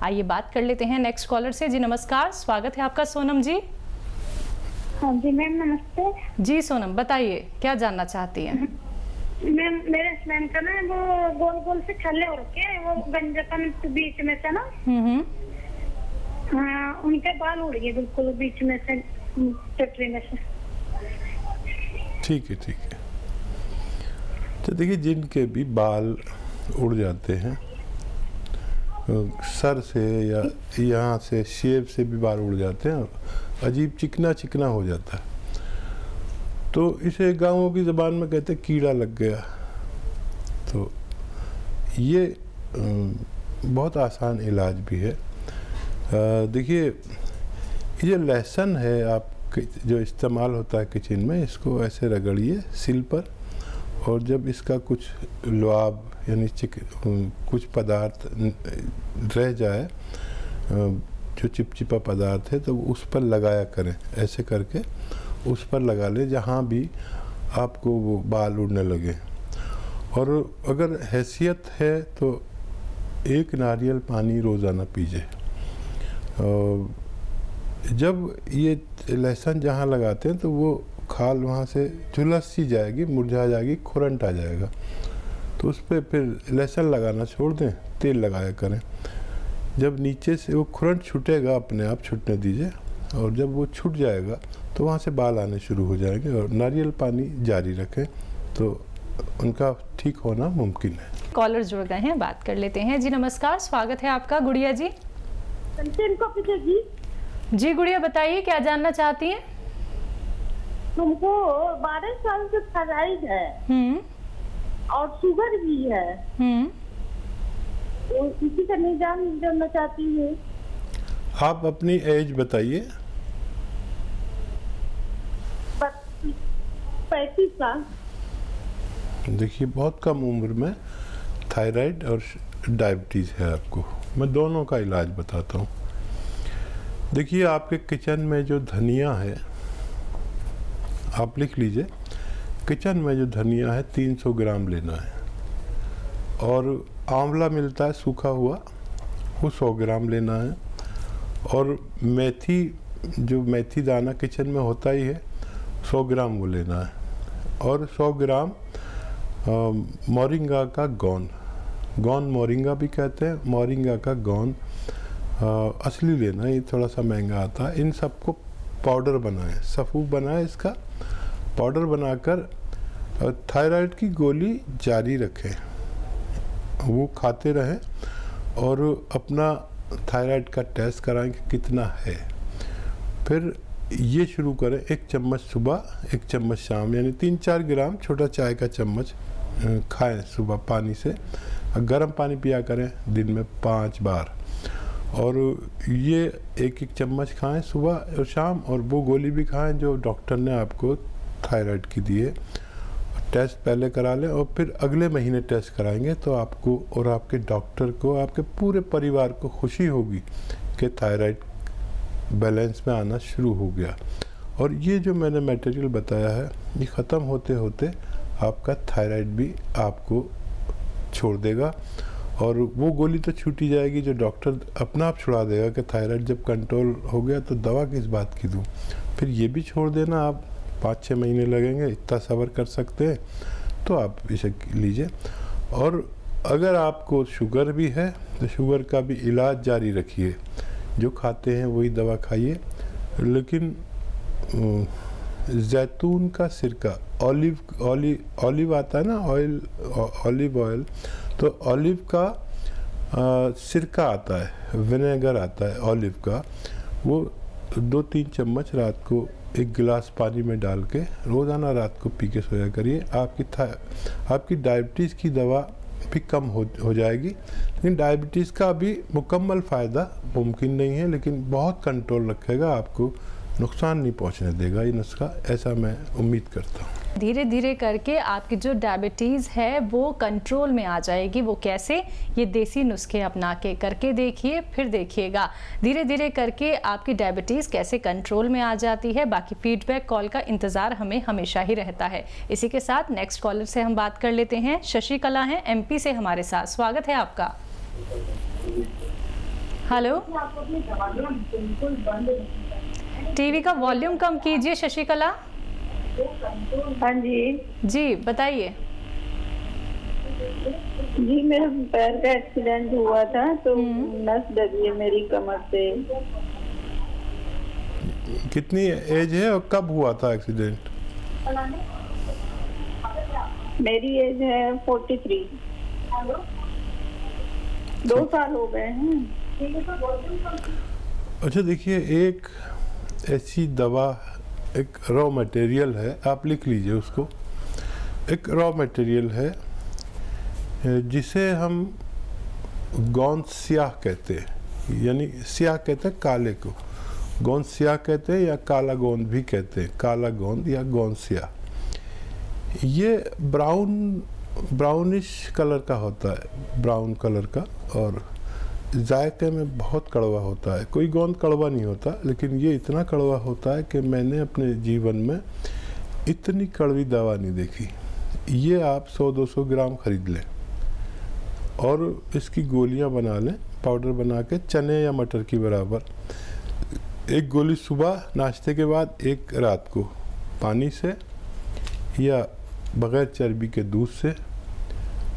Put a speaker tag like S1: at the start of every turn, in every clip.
S1: आइए बात कर लेते हैं नेक्स्ट कॉलर से। जी नमस्कार, स्वागत है आपका सोनम जी।
S2: हाँ जी मैम नमस्ते।
S1: जी सोनम, बताइए क्या जानना चाहती हैं?
S2: मैम मेरे हस्बैंड का ना वो गोल गोल से छल्ले हो रखे हैं, वो गंजपन बीच में से ना। हाँ, उनके बाल उड़ गए बिल्कुल बीच में से, चटरी में से।
S3: ठीक है ठीक है। तो देखिए, जिनके भी बाल उड़ जाते हैं सर से या यहाँ से शेव से भी बाल उड़ जाते हैं, अजीब चिकना चिकना हो जाता है, तो इसे गाँवों की ज़बान में कहते हैं कीड़ा लग गया। तो ये बहुत आसान इलाज भी है। देखिए, ये लहसुन है आप जो इस्तेमाल होता है किचन में, इसको ऐसे रगड़िए सिल पर, और जब इसका कुछ लुआब यानी कुछ पदार्थ रह जाए, जो चिपचिपा पदार्थ है, तो उस पर लगाया करें। ऐसे करके उस पर लगा ले जहाँ भी आपको वो बाल उड़ने लगे। और अगर हैसियत है तो 1 नारियल पानी रोज़ाना पीजिए। जब ये लहसुन जहाँ लगाते हैं तो वो खाल वहाँ से झुलस सी जाएगी, मुरझा जाएगी, खुरंट आ जाएगा, तो उस पर फिर लहसुन लगाना छोड़ दें, तेल लगाया करें। जब नीचे से वो खुरंट छूटेगा, अपने आप छूटने दीजिए, और जब वो छूट जाएगा तो वहाँ से बाल आने शुरू हो जाएंगे। और नारियल पानी जारी रखें तो उनका ठीक होना मुमकिन है।
S1: कॉलर जुड़ गए हैं, बात कर लेते हैं। जी नमस्कार, स्वागत है आपका। गुड़िया जी। जी गुड़िया, बताइए क्या जानना चाहती हैं?
S2: तुमको 12 साल से थायराइड है और शुगर भी है, तो इसी का निदान जानना चाहती हूँ।
S3: आप अपनी एज बताइए।
S2: 35 साल।
S3: देखिए, बहुत कम उम्र में थायराइड और डायबिटीज़ है आपको। मैं दोनों का इलाज बताता हूँ। देखिए, आपके किचन में जो धनिया है, आप लिख लीजिए, किचन में जो धनिया है 300 ग्राम लेना है। और आंवला मिलता है सूखा हुआ, वो 100 ग्राम लेना है। और मेथी, जो मेथी दाना किचन में होता ही है, 100 ग्राम वो लेना है। और 100 ग्राम मोरिंगा का गोंद मोरिंगा भी कहते हैं, मोरिंगा का गोंद असली लेना है, ये थोड़ा सा महंगा आता है। इन सबको पाउडर बनाएं, सफ़ूफ बनाएं, इसका पाउडर बनाकर थायराइड की गोली जारी रखें, वो खाते रहें, और अपना थायराइड का टेस्ट कराएं कि कितना है। फिर ये शुरू करें, 1 चम्मच सुबह, 1 चम्मच शाम, यानी 3-4 ग्राम छोटा चाय का चम्मच खाएं सुबह पानी से। गर्म पानी पिया करें दिन में 5 बार, और ये 1-1 चम्मच खाएं सुबह और शाम। और वो गोली भी खाएं जो डॉक्टर ने आपको थायराइड की दी है। टेस्ट पहले करा लें, और फिर अगले महीने टेस्ट कराएंगे तो आपको और आपके डॉक्टर को, आपके पूरे परिवार को खुशी होगी कि थायराइड बैलेंस में आना शुरू हो गया। और ये जो मैंने मटेरियल बताया है, ये ख़त्म होते होते आपका थायराइड भी आपको छोड़ देगा। और वो गोली तो छूटी जाएगी जो डॉक्टर अपना आप छुड़ा देगा कि थायराइड जब कंट्रोल हो गया तो दवा किस बात की दूँ। फिर ये भी छोड़ देना, आप 5-6 महीने लगेंगे, इतना सब्र कर सकते हैं तो आप इसे लीजिए। और अगर आपको शुगर भी है तो शुगर का भी इलाज जारी रखिए, जो खाते हैं वही दवा खाइए। लेकिन जैतून का सिरका, ऑलिव आता है ना, ऑलिव ऑयल, तो ऑलिव का सिरका आता है, विनेगर आता है ऑलिव का, वो 2-3 चम्मच रात को 1 गिलास पानी में डाल के रोज़ाना रात को पी के सोया करिए। आपकी डायबिटीज़ की दवा भी कम हो जाएगी। लेकिन डायबिटीज़ का भी मुकम्मल फ़ायदा मुमकिन नहीं है, लेकिन बहुत कंट्रोल रखेगा, आपको नुकसान नहीं पहुंचने देगा ये नुस्खा, ऐसा मैं उम्मीद करता हूँ।
S1: धीरे धीरे करके आपकी जो डायबिटीज़ है वो कंट्रोल में आ जाएगी। वो कैसे? ये देसी नुस्खे अपना के करके देखिए, फिर देखिएगा धीरे धीरे करके आपकी डायबिटीज़ कैसे कंट्रोल में आ जाती है। बाकी फीडबैक कॉल का इंतज़ार हमें हमेशा ही रहता है। इसी के साथ नेक्स्ट कॉलर से हम बात कर लेते हैं। शशिकला हैं MP से हमारे साथ, स्वागत है आपका। हेलो, टीवी का वॉल्यूम कम कीजिए शशिकला।
S4: हाँ जी
S1: जी बताइए।
S4: जी, मेरे पैर का एक्सीडेंट हुआ था तो नस दबी है मेरी कमर से।
S3: कितनी एज है और कब हुआ था एक्सीडेंट?
S4: मेरी एज है 43। 2 साल हो गए हैं।
S3: अच्छा देखिए, एक ऐसी दवा, एक रॉ मटेरियल है, आप लिख लीजिए उसको। एक रॉ मटेरियल है जिसे हम गोंद स्याह कहते हैं, यानी स्याह कहते हैं काले को, गोंद स्याह कहते हैं या काला गोंद भी कहते हैं, काला गोंद या गोंद स्याह। ये ब्राउनिश कलर का होता है, ब्राउन कलर का, और जायके में बहुत कड़वा होता है। कोई गोंद कड़वा नहीं होता, लेकिन ये इतना कड़वा होता है कि मैंने अपने जीवन में इतनी कड़वी दवा नहीं देखी। ये आप 100-200 ग्राम खरीद लें और इसकी गोलियां बना लें, पाउडर बना के, चने या मटर की बराबर। एक गोली सुबह नाश्ते के बाद, एक रात को पानी से या बग़ैर चर्बी के दूध से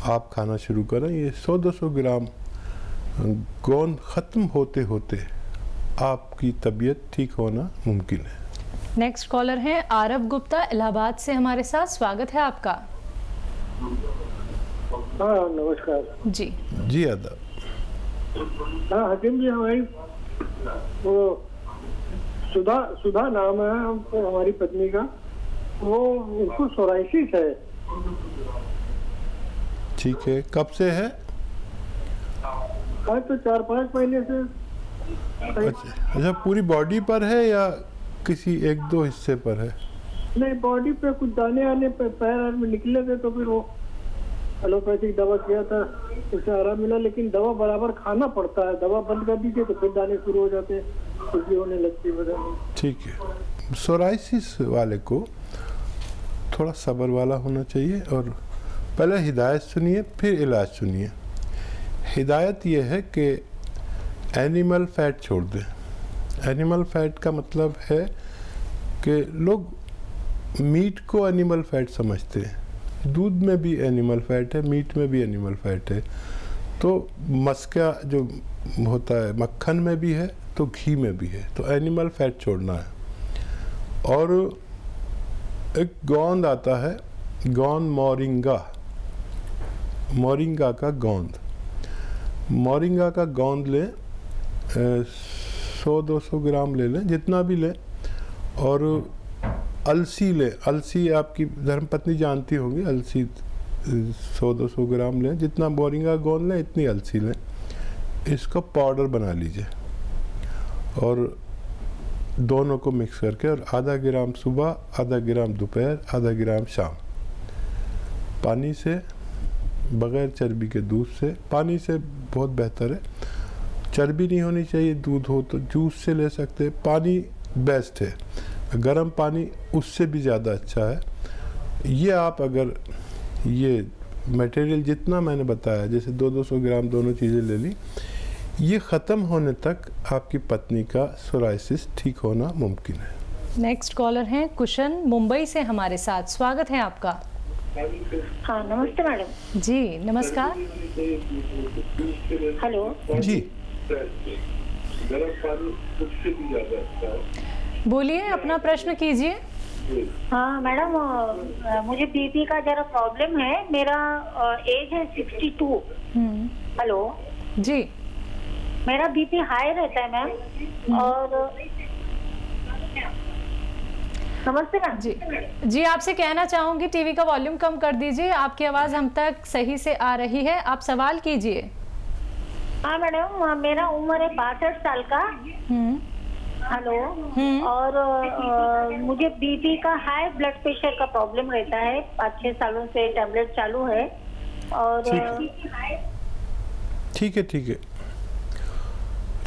S3: आप खाना शुरू करें। ये 100-200 ग्राम गोंद ख़त्म होते होते आपकी तबीयत ठीक होना मुमकिन है।
S1: नेक्स्ट कॉलर हैं आरव गुप्ता इलाहाबाद से हमारे साथ। स्वागत है आपका।
S5: हाँ नमस्कार
S1: जी
S3: जी आदाब।
S5: हाँ हकीम जी, हमारी वो सुधा नाम है हमको, हमारी पत्नी का, वो उनको सोराइसिस है।
S3: ठीक है, कब से है?
S5: हाँ तो 4-5 महीने से।
S3: अच्छा, पूरी बॉडी पर है या किसी 1-2 हिस्से पर है?
S5: नहीं, बॉडी पे कुछ दाने आने पे पैर में निकले थे, तो फिर वो एलोपैथिक दवा किया था, उससे आराम मिला, लेकिन दवा बराबर खाना पड़ता है। दवा बंद कर दीजिए तो फिर दाने शुरू हो जाते हैं, खुजली होने लगती है बदन में।
S3: ठीक है, सोराइसिस वाले को थोड़ा सब्र वाला होना चाहिए और पहले हिदायत सुनिए, फिर इलाज सुनिए। हिदायत ये है कि एनिमल फैट छोड़ दें। एनिमल फैट का मतलब है कि लोग मीट को एनिमल फैट समझते हैं। दूध में भी एनिमल फैट है, मीट में भी एनिमल फैट है, तो मस्का जो होता है मक्खन में भी है, तो घी में भी है। तो एनिमल फैट छोड़ना है। और एक गोंद आता है, गोंद मोरिंगा का गोंद। मोरिंगा का गोंद लें, 100-200 ग्राम ले लें, जितना भी लें। और अलसी लें, अलसी आपकी धर्मपत्नी जानती होंगी, अलसी 100-200 ग्राम लें, जितना मोरिंगा गोंद लें इतनी अलसी लें। इसको पाउडर बना लीजिए और दोनों को मिक्स करके, और आधा ग्राम सुबह, आधा ग्राम दोपहर, आधा ग्राम शाम, पानी से, बग़ैर चर्बी के दूध से। पानी से बहुत बेहतर है, चर्बी नहीं होनी चाहिए। दूध हो तो जूस से ले सकते हैं, पानी बेस्ट है, गर्म पानी उससे भी ज़्यादा अच्छा है। ये आप अगर ये मटेरियल जितना मैंने बताया, जैसे 200-200 ग्राम दोनों चीज़ें ले ली, ये ख़त्म होने तक आपकी पत्नी का सोराइसिस ठीक होना मुमकिन है।
S1: नेक्स्ट कॉलर हैं कुशन मुंबई से हमारे साथ। स्वागत है आपका।
S4: हाँ नमस्ते मैडम।
S1: जी नमस्कार।
S4: हेलो
S3: जी
S1: बोलिए, अपना प्रश्न कीजिए।
S4: हाँ मैडम, मुझे बीपी का जरा प्रॉब्लम है। मेरा एज है 62। हेलो
S1: जी
S4: मेरा बीपी हाई रहता है मैम। और नमस्ते मैम।
S1: जी आपसे कहना चाहूंगी टीवी का वॉल्यूम कम कर दीजिए, आपकी आवाज़ हम तक सही से आ रही है। आप सवाल कीजिए।
S4: हाँ मैडम, मेरा उम्र है 62 साल का। हेलो। और मुझे बीपी का, हाई ब्लड प्रेशर का प्रॉब्लम रहता है। 5-6 सालों से टैबलेट चालू है। और
S3: ठीक है।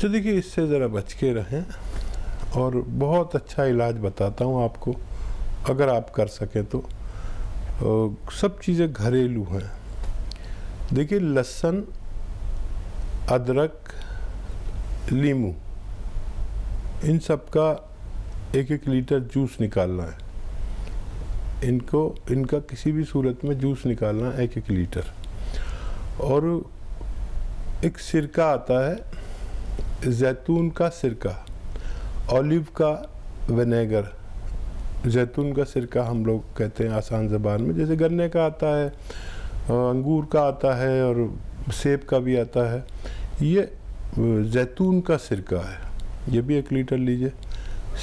S3: तो देखिए, इससे ज़रा बच के रहें और बहुत अच्छा इलाज बताता हूँ आपको, अगर आप कर सकें तो। सब चीज़ें घरेलू हैं। देखिए, लहसुन, अदरक, नींबू, इन सब का 1-1 लीटर जूस निकालना है। इनका किसी भी सूरत में जूस निकालना है 1-1 लीटर। और एक सिरका आता है, जैतून का सिरका, ऑलिव का विनेगर, जैतून का सिरका हम लोग कहते हैं आसान ज़बान में, जैसे गन्ने का आता है, अंगूर का आता है और सेब का भी आता है। ये जैतून का सिरका है, ये भी 1 लीटर लीजिए,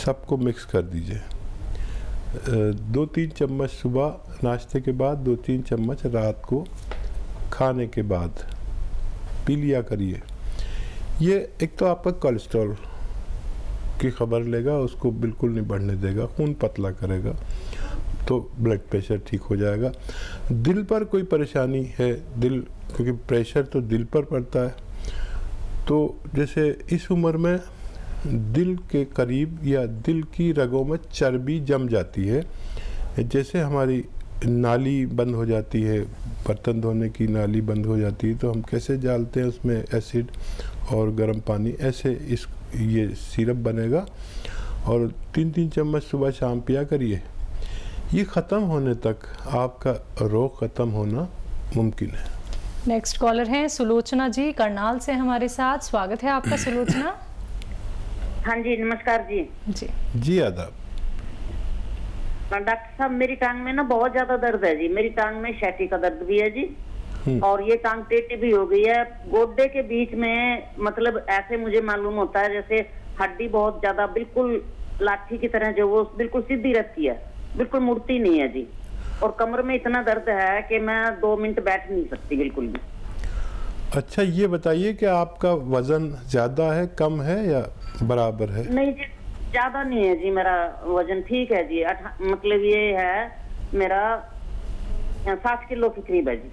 S3: सबको मिक्स कर दीजिए। 2-3 चम्मच सुबह नाश्ते के बाद, 2-3 चम्मच रात को खाने के बाद पी लिया करिए। ये एक तो आपका कोलेस्ट्रॉल की खबर लेगा, उसको बिल्कुल नहीं बढ़ने देगा, खून पतला करेगा, तो ब्लड प्रेशर ठीक हो जाएगा। दिल पर कोई परेशानी है, क्योंकि प्रेशर तो दिल पर पड़ता है, तो जैसे इस उम्र में दिल के करीब या दिल की रगों में चर्बी जम जाती है, जैसे हमारी नाली बंद हो जाती है, बर्तन धोने की नाली बंद हो जाती है, तो हम कैसे डालते हैं उसमें एसिड और गर्म पानी, ऐसे ये सिरप बनेगा और 3-3 चम्मच सुबह शाम पिया करिए। ये ख़त्म होने तक आपका रोग ख़त्म होना मुमकिन है।
S1: नेक्स्ट कॉलर हैं सुलोचना जी करनाल से हमारे साथ। स्वागत है आपका सुलोचना।
S6: हाँ जी, नमस्कार जी।
S3: जी आदाब।
S6: डॉक्टर साहब, मेरी टांग में ना बहुत ज्यादा दर्द है जी। मेरी टांग में छाती का दर्द भी है जी, और ये टांग टेढ़ी भी हो गई है। गोड्डे के बीच में मतलब ऐसे मुझे मालूम होता है जैसे हड्डी बहुत ज्यादा बिल्कुल लाठी की तरह जो वो बिल्कुल सीधी रहती है, बिल्कुल मुड़ती नहीं है जी। और कमर में इतना दर्द है कि मैं 2 मिनट बैठ नहीं सकती बिल्कुल भी।
S3: अच्छा, ये बताइए कि आपका वजन ज्यादा है, कम है या बराबर है?
S6: नहीं जी, ज्यादा नहीं है जी, मेरा वजन ठीक है जी। मतलब ये है मेरा 60 किलो के करीब है जी।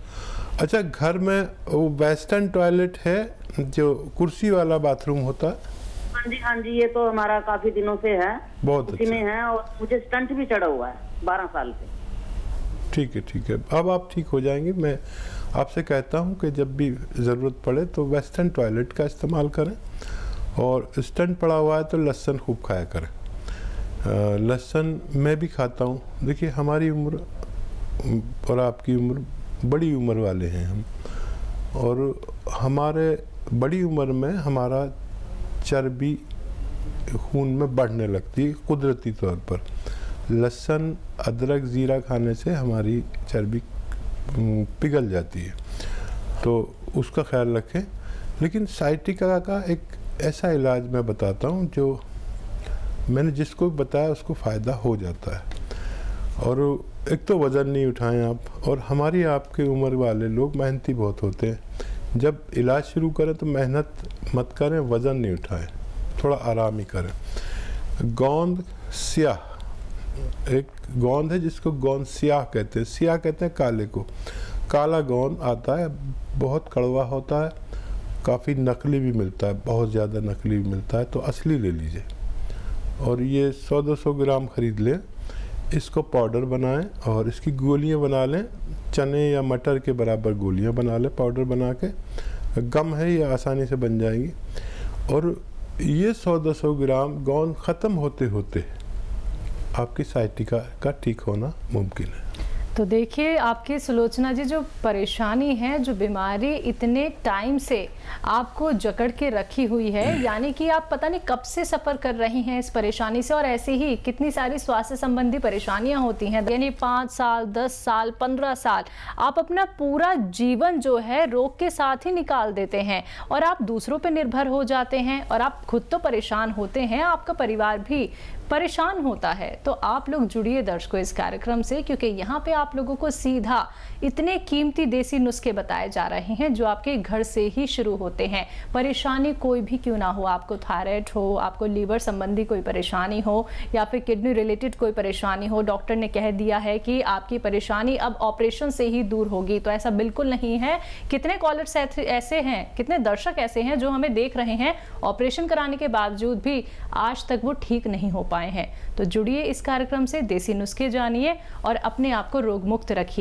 S3: अच्छा, घर में वो वेस्टर्न टॉयलेट है जो कुर्सी वाला बाथरूम होता है?
S6: हाँ जी, हाँ जी, ये तो हमारा काफी दिनों से है,
S3: बहुत
S6: उसी
S3: अच्छा।
S6: में है, और मुझे स्टंट भी चढ़ा हुआ है 12 साल से।
S3: ठीक है, ठीक है, अब आप ठीक हो जाएंगे। मैं आपसे कहता हूँ कि जब भी ज़रूरत पड़े तो वेस्टर्न टॉयलेट का इस्तेमाल करें, और स्टंट पड़ा हुआ है तो लहसुन खूब खाया करें। लहसुन मैं भी खाता हूँ। देखिए, हमारी उम्र और आपकी उम्र, बड़ी उम्र वाले हैं हम, और हमारे बड़ी उम्र में हमारा चर्बी खून में बढ़ने लगती है कुदरती तौर पर। लहसुन, अदरक, ज़ीरा खाने से हमारी चर्बी पिघल जाती है, तो उसका ख्याल रखें। लेकिन साइटिका का एक ऐसा इलाज मैं बताता हूँ जो मैंने जिसको बताया उसको फ़ायदा हो जाता है। और एक तो वज़न नहीं उठाएं आप, और हमारी आपकी उम्र वाले लोग मेहनती बहुत होते हैं। जब इलाज शुरू करें तो मेहनत मत करें, वज़न नहीं उठाएं, थोड़ा आराम ही करें। गोंद स्याह, एक गोंद है जिसको गोंद स्याह कहते हैं। स्याह कहते हैं काले को। काला गोंद आता है, बहुत कड़वा होता है, काफ़ी नकली भी मिलता है, बहुत ज़्यादा नकली भी मिलता है, तो असली ले लीजिए। और ये 100-200 ग्राम ख़रीद लें, इसको पाउडर बनाएं और इसकी गोलियां बना लें। चने या मटर के बराबर गोलियां बना लें पाउडर बना के। गम है, ये आसानी से बन जाएंगी। और ये 100-200 ग्राम गोंद ख़त्म होते होते आपकी साइटिका का ठीक होना मुमकिन है।
S1: तो देखिए आपकी सुलोचना जी, जो परेशानी है, जो बीमारी इतने टाइम से आपको जकड़ के रखी हुई है, यानी कि आप पता नहीं कब से सफ़र कर रही हैं इस परेशानी से, और ऐसे ही कितनी सारी स्वास्थ्य संबंधी परेशानियां होती हैं, यानी 5 साल, 10 साल, 15 साल आप अपना पूरा जीवन जो है रोग के साथ ही निकाल देते हैं, और आप दूसरों पर निर्भर हो जाते हैं, और आप खुद तो परेशान होते हैं, आपका परिवार भी परेशान होता है। तो आप लोग जुड़िए दर्शकों इस कार्यक्रम से, क्योंकि यहाँ पे आप लोगों को सीधा इतने कीमती देसी नुस्खे बताए जा रहे हैं जो आपके घर से ही शुरू होते हैं। परेशानी कोई भी क्यों ना हो, आपको थायराइड हो, आपको लीवर संबंधी कोई परेशानी हो, या फिर किडनी रिलेटेड कोई परेशानी हो, डॉक्टर ने कह दिया है कि आपकी परेशानी अब ऑपरेशन से ही दूर होगी, तो ऐसा बिल्कुल नहीं है। कितने कॉलर्स ऐसे हैं, कितने दर्शक ऐसे हैं जो हमें देख रहे हैं, ऑपरेशन कराने के बावजूद भी आज तक वो ठीक नहीं हो पाए हैं। तो जुड़िए इस कार्यक्रम से, देसी नुस्खे जानिए और अपने आप को रोग मुक्त रखिए।